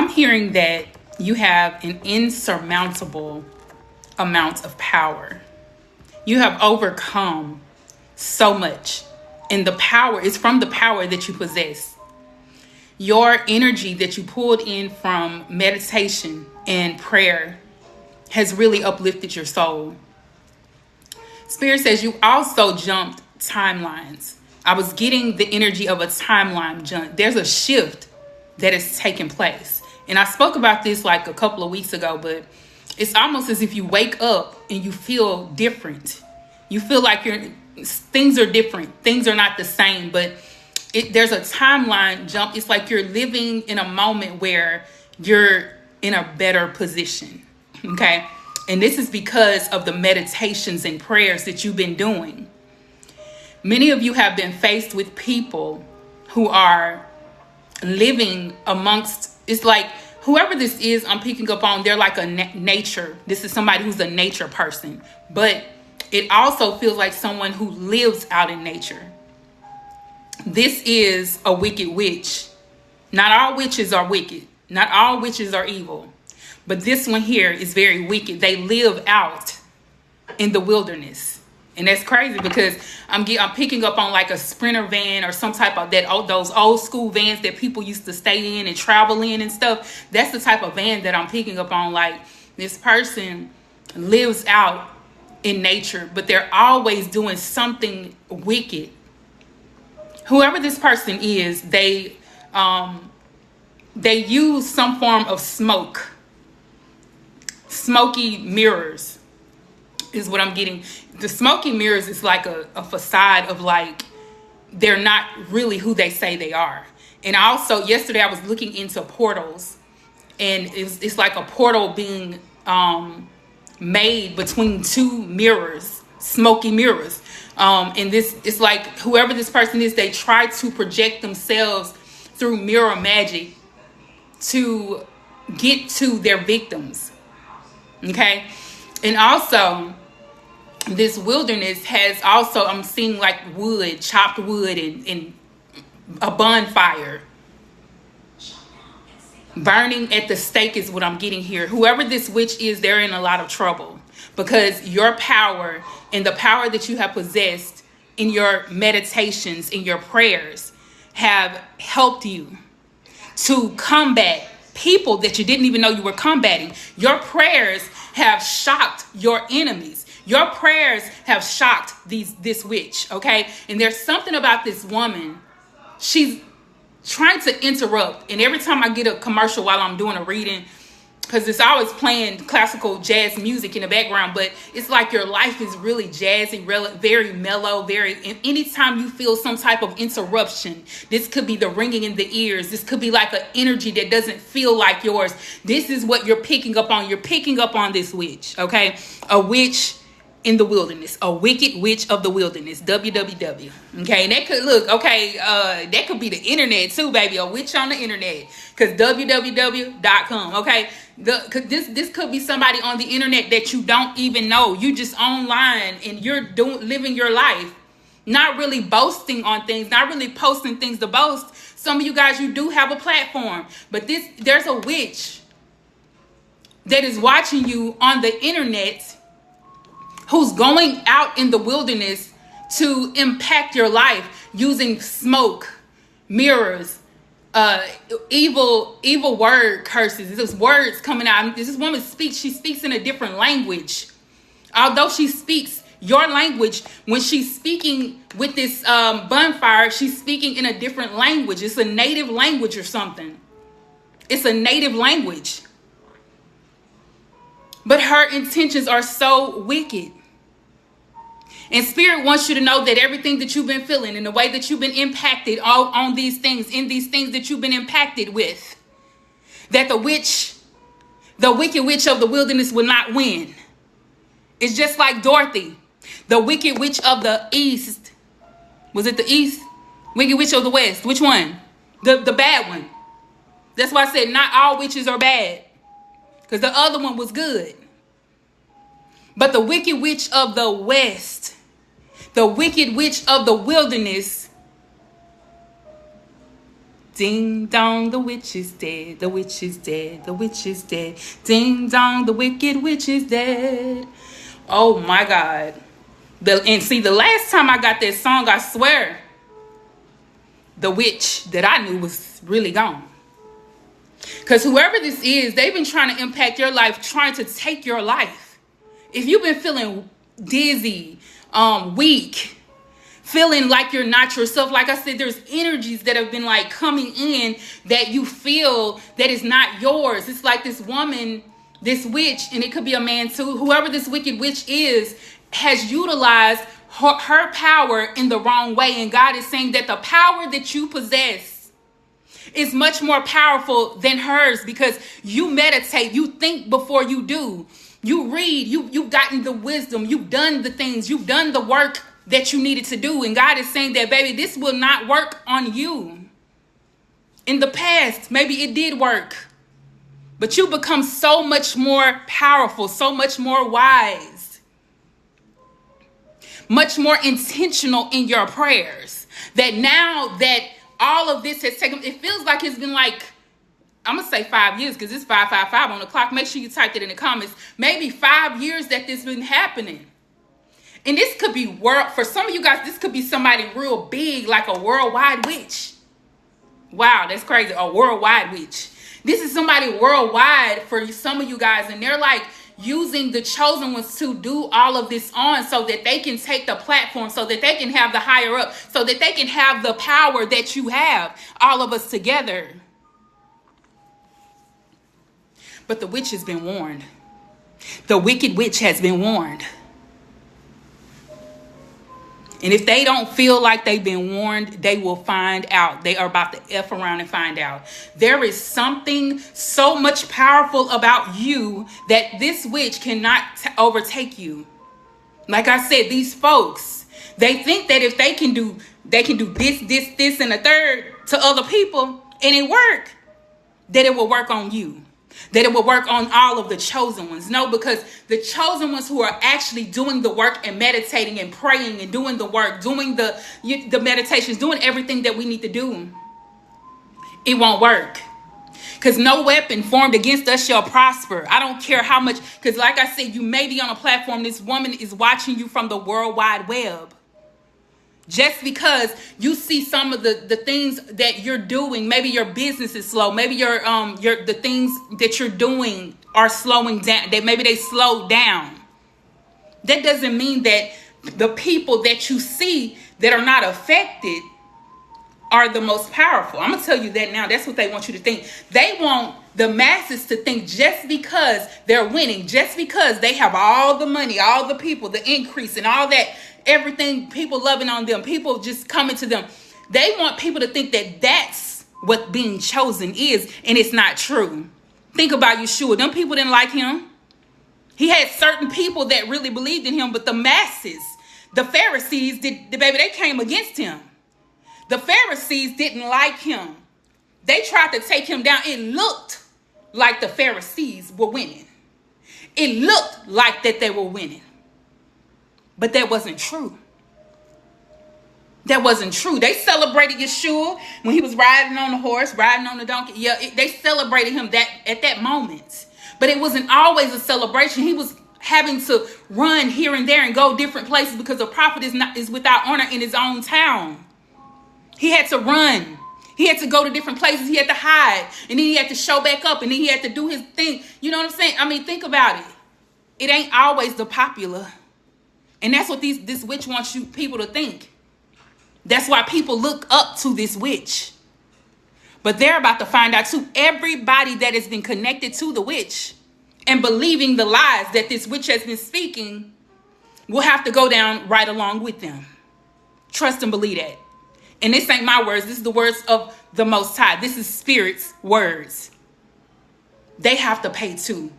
I'm hearing that you have an insurmountable amount of power. You have overcome so much. And the power is from the power that you possess. Your energy that you pulled in from meditation and prayer has really uplifted your soul. Spirit says you also jumped timelines. I was getting the energy of a timeline jump. There's a shift that is taking place. And I spoke about this like a couple of weeks ago, but it's almost as if you wake up and you feel different. You feel like things are different. Things are not the same, but there's a timeline jump. It's like you're living in a moment where you're in a better position. Okay. And this is because of the meditations and prayers that you've been doing. Many of you have been faced with people who are living amongst, it's like whoever this is I'm picking up on, they're like a nature. This is somebody who's a nature person, but it also feels like someone who lives out in nature. This is a wicked witch. Not all witches are wicked. Not all witches are evil. But this one here is very wicked. They live out in the wilderness. And that's crazy because I'm picking up on like a Sprinter van or some type of those old school vans that people used to stay in and travel in and stuff. That's the type of van that I'm picking up on. Like, this person lives out in nature, but they're always doing something wicked. Whoever this person is, they use some form of smoky mirrors is what I'm getting. The smoky mirrors is like a facade of like they're not really who they say they are. And also yesterday I was looking into portals, and it's like a portal being made between two mirrors, smoky mirrors. And this, it's like whoever this person is, they try to project themselves through mirror magic to get to their victims. Okay. And also this wilderness has also, I'm seeing like wood, chopped wood and a bonfire. Burning at the stake is what I'm getting here. Whoever this witch is, they're in a lot of trouble because your power and the power that you have possessed in your meditations, in your prayers, have helped you to combat people that you didn't even know you were combating. Your prayers have shocked your enemies. Your prayers have shocked this witch, okay? And there's something about this woman. She's trying to interrupt. And every time I get a commercial while I'm doing a reading, because it's always playing classical jazz music in the background, but it's like your life is really jazzy, very mellow, and anytime you feel some type of interruption, this could be the ringing in the ears. This could be like an energy that doesn't feel like yours. This is what you're picking up on. You're picking up on this witch, okay? A witch in the wilderness, a wicked witch of the wilderness, www. Okay, and that could look, okay, that could be the internet too, baby, a witch on the internet, because www.com, okay? This could be somebody on the internet that you don't even know. You just online and you're living your life, not really boasting on things, not really posting things to boast. Some of you guys, you do have a platform, but there's a witch that is watching you on the internet, who's going out in the wilderness to impact your life using smoke, mirrors, evil word curses. There's words coming out. This woman speaks. She speaks in a different language. Although she speaks your language, when she's speaking with this bonfire, she's speaking in a different language. It's a native language or something. It's a native language. But her intentions are so wicked. And Spirit wants you to know that everything that you've been feeling and the way that you've been impacted on these things, in these things that you've been impacted with, that the wicked witch of the wilderness will not win. It's just like Dorothy, the wicked witch of the east. Was it the east? Wicked witch of the west. Which one? The bad one. That's why I said not all witches are bad, because the other one was good. But the wicked witch of the west, the wicked witch of the wilderness, Ding dong, the witch is dead. The witch is dead. The witch is dead. Ding dong, the wicked witch is dead. Oh my God. And see, the last time I got that song, I swear, the witch that I knew was really gone. Because whoever this is, they've been trying to impact your life, trying to take your life. If you've been feeling dizzy, weak, feeling like you're not yourself, like I said, there's energies that have been like coming in that you feel that is not yours. It's like this woman, this witch, and it could be a man too, whoever this wicked witch is, has utilized her power in the wrong way. And God is saying that the power that you possess is much more powerful than hers, because you meditate, you think before you do. You read, you've gotten the wisdom, you've done the things, you've done the work that you needed to do. And God is saying that, baby, this will not work on you. In the past, maybe it did work, but you become so much more powerful, so much more wise, much more intentional in your prayers, that now that all of this has taken, it feels like it's been like, I'm going to say 5 years, because it's 555 on the clock. Make sure you type it in the comments. Maybe 5 years that this been happening. And this could be for some of you guys, this could be somebody real big, like a worldwide witch. Wow, that's crazy. A worldwide witch. This is somebody worldwide for some of you guys. And they're like using the chosen ones to do all of this on, so that they can take the platform, so that they can have the higher up, so that they can have the power that you have, all of us together. But the witch has been warned. The wicked witch has been warned. And if they don't feel like they've been warned, they will find out. They are about to F around and find out. There is something so much powerful about you that this witch cannot overtake you. Like I said, these folks, they think that if they can do this, and a third to other people, and it work, that it will work on you. That it will work on all of the chosen ones. No, because the chosen ones who are actually doing the work and meditating and praying and doing the work, doing the meditations, doing everything that we need to do, it won't work. Because no weapon formed against us shall prosper. I don't care how much, because like I said, you may be on a platform. This woman is watching you from the World Wide Web. Just because you see some of the things that you're doing, maybe your business is slow, maybe the things that you're doing are slowing down, that maybe they slowed down. That doesn't mean that the people that you see that are not affected are the most powerful. I'm gonna tell you that now. That's what they want you to think. They want the masses to think just because they're winning, just because they have all the money, all the people, the increase and all that, everything, people loving on them, people just coming to them. They want people to think that that's what being chosen is, and it's not true. Think about Yeshua. Them people didn't like him. He had certain people that really believed in him, but the masses, the Pharisees, they came against him. The Pharisees didn't like him. They tried to take him down. It looked like the Pharisees were winning. It looked like that they were winning. But that wasn't true. That wasn't true. They celebrated Yeshua when he was riding on the horse, riding on the donkey. Yeah, they celebrated him at that moment. But it wasn't always a celebration. He was having to run here and there and go different places because a prophet is without honor in his own town. He had to run. He had to go to different places. He had to hide. And then he had to show back up. And then he had to do his thing. You know what I'm saying? I mean, think about it. It ain't always the popular. And that's what this witch wants you people to think. That's why people look up to this witch. But they're about to find out too. Everybody that has been connected to the witch and believing the lies that this witch has been speaking will have to go down right along with them. Trust and believe that. And this ain't my words. This is the words of the Most High. This is Spirit's words. They have to pay too.